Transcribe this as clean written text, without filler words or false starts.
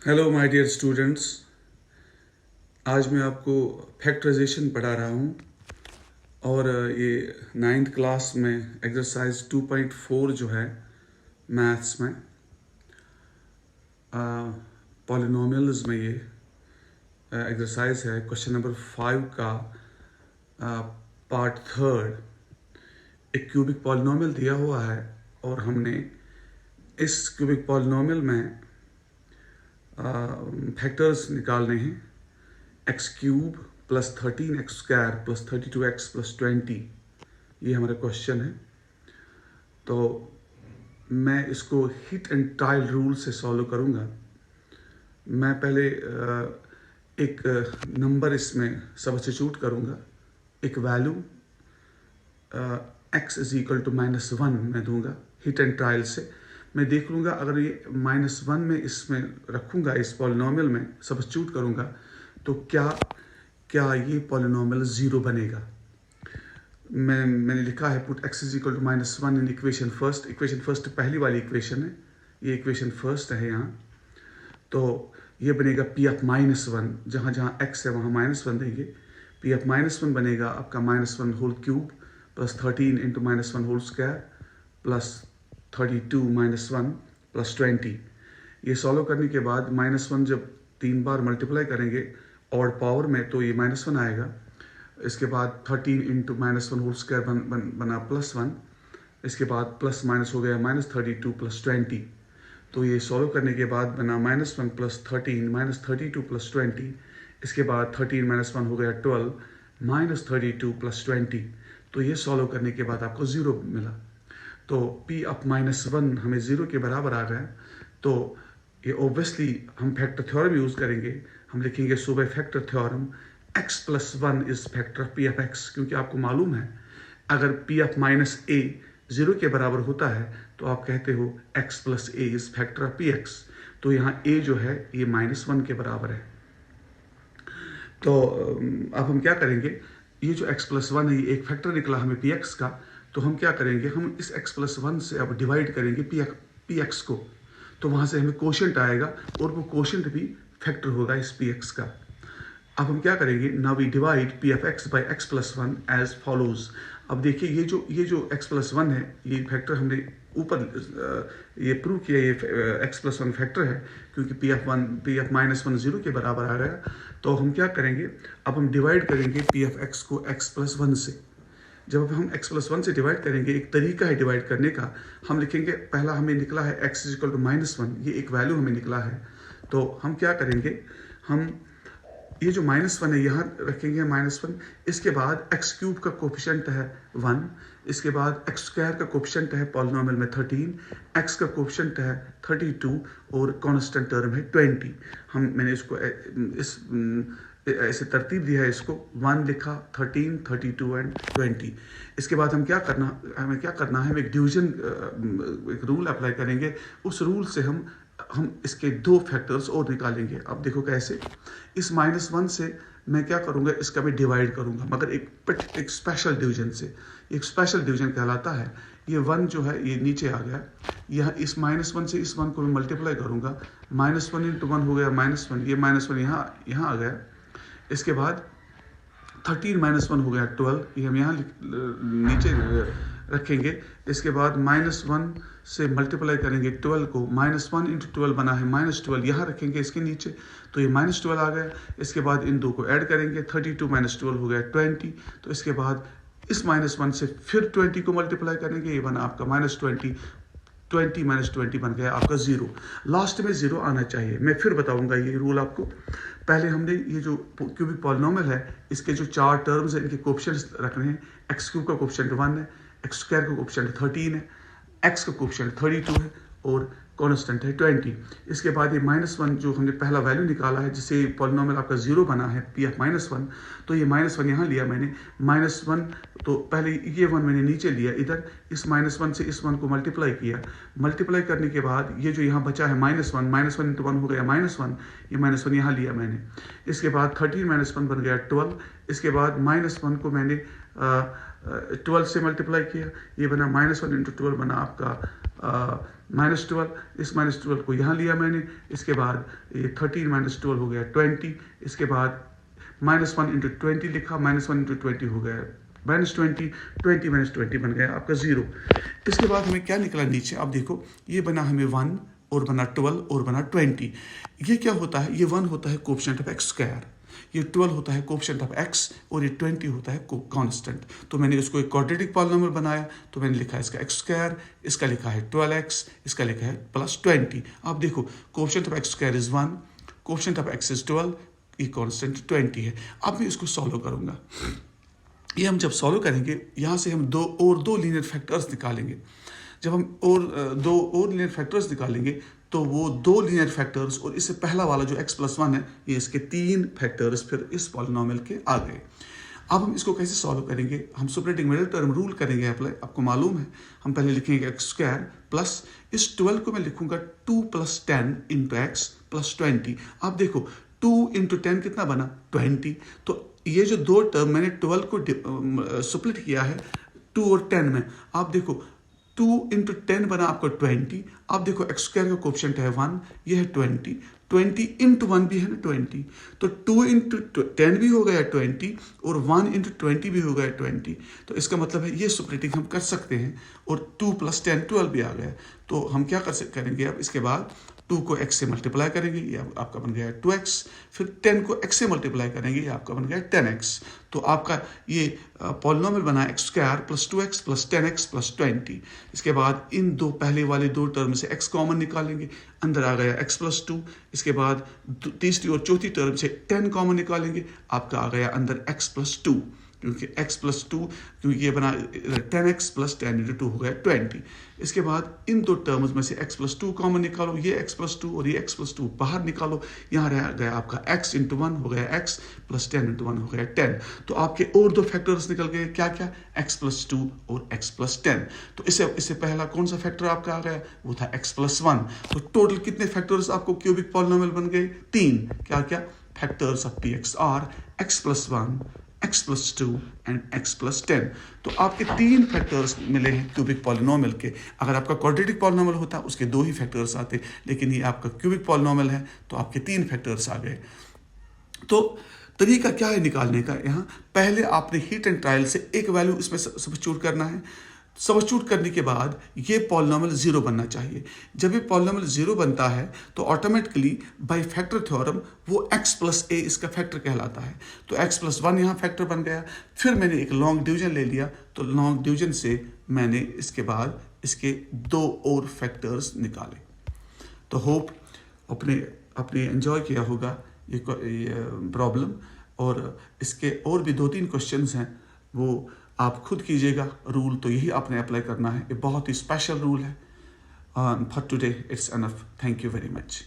Hello my dear students. आज मैं आपको फैक्टराइजेशन पढ़ा रहा हूँ और ये 9th क्लास में एक्सरसाइज 2.4 जो है मैथ्स में पॉलिनोमियल्स में ये एक्सरसाइज है। क्वेश्चन नंबर 5 का पार्ट थर्ड। एक क्यूबिक पॉलिनोमियल दिया हुआ है और हमने इस क्यूबिक पॉलिनोमियल में फैक्टर्स निकालने हैं। X cube plus 13x² plus 32x plus 20, ये हमारा क्वेश्चन है। तो मैं इसको हिट एंड ट्रायल रूल से सॉल्व करूँगा। मैं पहले एक नंबर इसमें सब्स्टिट्यूट करूँगा, एक value x is equal to -1 मैं दूंगा। हिट एंड ट्रायल से मैं देख लूँगा, अगर ये -1 में इसमें रखूँगा, इस पॉलिनोमियल में सब्स्टिट्यूट करूँगा, तो क्या ये पॉलिनोमियल ज़ीरो बनेगा। मैंने लिखा है put x is equal to -1 in equation first. Equation first पहली वाली इक्वेशन है, ये इक्वेशन फर्स्ट है यहाँ। तो ये बनेगा P(-1), जहाँ जहाँ x है वहाँ -1 देंगे। P(-1) बनेगा आपका -1 whole cube plus 13 into -1 whole square plus 32 -1 plus 20। ये सॉल्व करने के बाद -1 जब 3 बार मल्टीप्लाई करेंगे ऑड पावर में तो ये -1 आएगा। इसके बाद 13 इंटू -1 होल स्क्वायर बना +1। इसके बाद प्लस माइनस हो गया -32 प्लस 20। तो ये सॉल्व करने के बाद बना -1 प्लस 13 -32 प्लस 20। इसके बाद 13 -1 हो गया 12 -32 प्लस 20। तो ये सॉल्व करने के बाद आपको 0 मिला। तो P(-1) हमें 0 के बराबर आ गया। तो ये ऑब्वियसली हम फैक्टर थ्योरम यूज़ करेंगे। हम लिखेंगे so by factor theorem x+1 is factor of P(x), क्योंकि आपको मालूम है अगर P(-a) 0 के बराबर होता है तो आप कहते हो x+a is factor of Px। तो यहाँ a जो है ये -1 के बराबर है। तो अब हम क्या करेंगे, ये जो x+1 है ये एक फैक्टर निकला हमें Px का। तो हम क्या करेंगे, हम इस x+1 से अब डिवाइड करेंगे Px को। तो वहाँ से हमें कोशेंट आएगा और वो कोशेंट भी फैक्टर होगा इस Px का। अब हम क्या करेंगे, now we divide P(x) by x+1 as follows. अब देखिए ये जो x+1 है ये फैक्टर हमने ऊपर ये प्रूव किया, ये x+1 फैक्टर है क्योंकि P(-1) 0 के बराबर आ गया। तो हम क्या करेंगे, अब हम डिवाइड करेंगे P(x) को x+1 से। जब हम x+1 से डिवाइड करेंगे, एक तरीका है डिवाइड करने का। हम लिखेंगे, पहला हमें निकला है x इज इक्वल टू -1, ये एक वैल्यू हमें निकला है। तो हम क्या करेंगे, हम ये जो -1 है यहाँ रखेंगे -1। इसके बाद x³ का कोफिशिएंट है 1। इसके बाद x² का कोफिशिएंट है पॉलिनोमियल में 13, x का कोफिशिएंट है 32 और कांस्टेंट टर्म है 20। मैंने इसको ऐसे तरतीब दिया है, इसको 1 लिखा, 13, 32 एंड 20। इसके बाद हमें क्या करना है, हम एक डिवीजन एक रूल अप्लाई करेंगे। उस रूल से हम इसके 2 फैक्टर्स और निकालेंगे। अब देखो कैसे, इस -1 से मैं क्या करूँगा, इसका मैं डिवाइड करूँगा, मगर एक स्पेशल डिवीजन से। एक स्पेशल डिवीजन कहलाता है। ये 1 जो है ये नीचे आ गया, यह इस -1 से इस 1 को मैं मल्टीप्लाई करूँगा। -1 इंटू 1 हो गया -1, ये -1 यहाँ आ गया। इसके बाद 13 -1 हो गया 12, ये हम यहाँ नीचे रखेंगे। इसके बाद -1 से मल्टीप्लाई करेंगे 12 को, -1 इंटू 12 बना है -12, यहाँ रखेंगे इसके नीचे। तो ये -12 आ गया। इसके बाद इन दो को ऐड करेंगे, 32 - 12 हो गया 20। तो इसके बाद इस -1 से फिर 20 को मल्टीप्लाई करेंगे, ये बना आपका -20, 20 - 20 बन गया आपका 0। लास्ट में 0 आना चाहिए। मैं फिर बताऊंगा ये रूल आपको। पहले हमने ये जो क्यूबिक पॉलिनोमियल है, इसके जो 4 टर्म्स हैं, इनके कोफिशिएंट्स रखने हैं। x³ का कोफिशिएंट 1 है, x² का कोफिशिएंट 13 है, x का कोफिशिएंट 32 है और कांस्टेंट है 20। इसके बाद ये -1 जो हमने पहला वैल्यू निकाला है, जिससे पॉलिनोमियल आपका 0 बना है P(-1), तो ये -1 यहाँ लिया मैंने। -1 तो पहले ये 1 मैंने नीचे लिया, इधर इस -1 से इस 1 को मल्टीप्लाई किया। मल्टीप्लाई करने के बाद ये जो यहाँ बचा है -1 इंटू 1 हो गया -1, ये -1 यहाँ लिया मैंने। इसके बाद 13 - 1 बन गया 12। इसके बाद -1 को मैंने 12 से मल्टीप्लाई किया, ये बना -1 इंटू 12 बना आपका -12। इस -12 को यहाँ लिया मैंने, इसके बाद ये 13 - 12 हो गया 20। इसके बाद -1 इंटू 20 लिखा, -1 इंटू 20 हो गया -20, 20 - 20 बन गया आपका 0। इसके बाद हमें क्या निकला नीचे, आप देखो ये बना हमें 1 और बना 12 और बना 20। ये क्या होता है, ये 1 होता है कोएफिशिएंट ऑफ एक्स स्क्वायर, ये 12 होता है कोएफिशिएंट ऑफ एक्स और ये 20 होता है कांस्टेंट। तो मैंने इसको एक क्वाड्रेटिक पॉलिनोमियल बनाया, तो मैंने लिखा है इसका एक्स स्क्वायर, इसका लिखा है 12x, इसका लिखा है +20। आप देखो coefficient of x square is 1, coefficient of x is 12, ये कांस्टेंट 20 है। अब मैं इसको सॉल्व करूंगा। ये हम जब सॉल्व करेंगे, यहाँ से हम दो लीनियर फैक्टर्स निकालेंगे। जब हम दो और लीनियर फैक्टर्स निकालेंगे तो वो 2 लीनियर फैक्टर्स और इससे पहला वाला जो x + 1 है, ये इसके 3 फैक्टर्स फिर इस पॉलिनोमियल के आ गए। अब हम इसको कैसे सॉल्व करेंगे, हम सुपरलेटिव मिडिल टर्म रूल करेंगे अप्लाई। आपको मालूम है, हम पहले लिखेंगे एक्स स्क्वायर प्लस इस 12 को मैं लिखूंगा 2 + 10 इंटू एक्स प्लस 20। आप देखो 2 × 10 कितना बना 20। तो ये जो 2 टर्म मैंने 12 को सुपलेट किया है 2 और 10 में, आप देखो 2 × 10 बना आपको 20। आप देखो एक्स स्क्वायर का कोएफिशिएंट है 1, ये है 20, 20 × 1 भी है ना 20, तो 2 × 10 भी हो गया 20 और 1 × 20 भी हो गया 20। तो इसका मतलब है ये सुपरेटिंग हम कर सकते हैं और 2 + 10 12 भी आ गया। तो हम क्या करेंगे अब, इसके बाद 2 को x से मल्टीप्लाई करेंगे, ये आपका बन गया 2x, फिर 10 को x से मल्टीप्लाई करेंगे, ये आपका बन गया 10x। तो आपका ये पॉलिनोमियल बना x स्क्वायर + 2x + 10x + 20। इसके बाद इन पहले वाले 2 टर्म से x कॉमन निकालेंगे, अंदर आ गया x + 2। इसके बाद तीसरी और चौथी टर्म से 10 कॉमन निकालेंगे, आपका आ गया अंदर x + 2, क्योंकि x + 2, क्योंकि ये बना 10x + 10 × 2 हो गया 20। इसके बाद इन 2 टर्म्स में से x + 2 कॉमन निकालो, ये x + 2 और ये x + 2 बाहर निकालो, यहाँ रह गया आपका x × 1 हो गया x + 10 × 1 हो गया 10। तो आपके और 2 फैक्टर्स निकल गए, क्या क्या, x + 2 और x + 10। तो इससे पहला कौन सा फैक्टर आपका आ गया, वो था x + 1। तो टोटल कितने फैक्टर्स आपको क्यूबिक पॉलिनोमियल बन गए, 3। क्या क्या factors of px are x + 1, x + 2 and x + 10। तो आपके 3 फैक्टर्स मिले हैं क्यूबिक पॉलिनोमियल के। अगर आपका क्वाड्रेटिक पॉलिनोमियल होता उसके 2 ही फैक्टर्स आते, लेकिन ये आपका क्यूबिक पॉलिनोमियल है तो आपके 3 फैक्टर्स आ गए। तो तरीका क्या है निकालने का, यहाँ पहले आपने हीट एंड ट्रायल से एक वैल्यू इसमें सब्स्टिट्यूट करना है। सब्स्टिट्यूट करने के बाद ये पॉलिनोमियल 0 बनना चाहिए। जब ये पॉलिनोमियल 0 बनता है तो ऑटोमेटिकली बाय फैक्टर थ्योरम वो x + a इसका फैक्टर कहलाता है। तो x + 1 यहाँ फैक्टर बन गया। फिर मैंने एक लॉन्ग डिवीजन ले लिया, तो लॉन्ग डिवीजन से मैंने इसके बाद इसके 2 और फैक्टर्स निकाले। तो होप अपने एंजॉय किया होगा ये प्रॉब्लम, और इसके और भी 2-3 क्वेश्चंस हैं, वो आप खुद कीजिएगा। रूल तो यही आपने अप्लाई करना है, ये बहुत ही स्पेशल रूल है। For today it's enough. Thank you very much.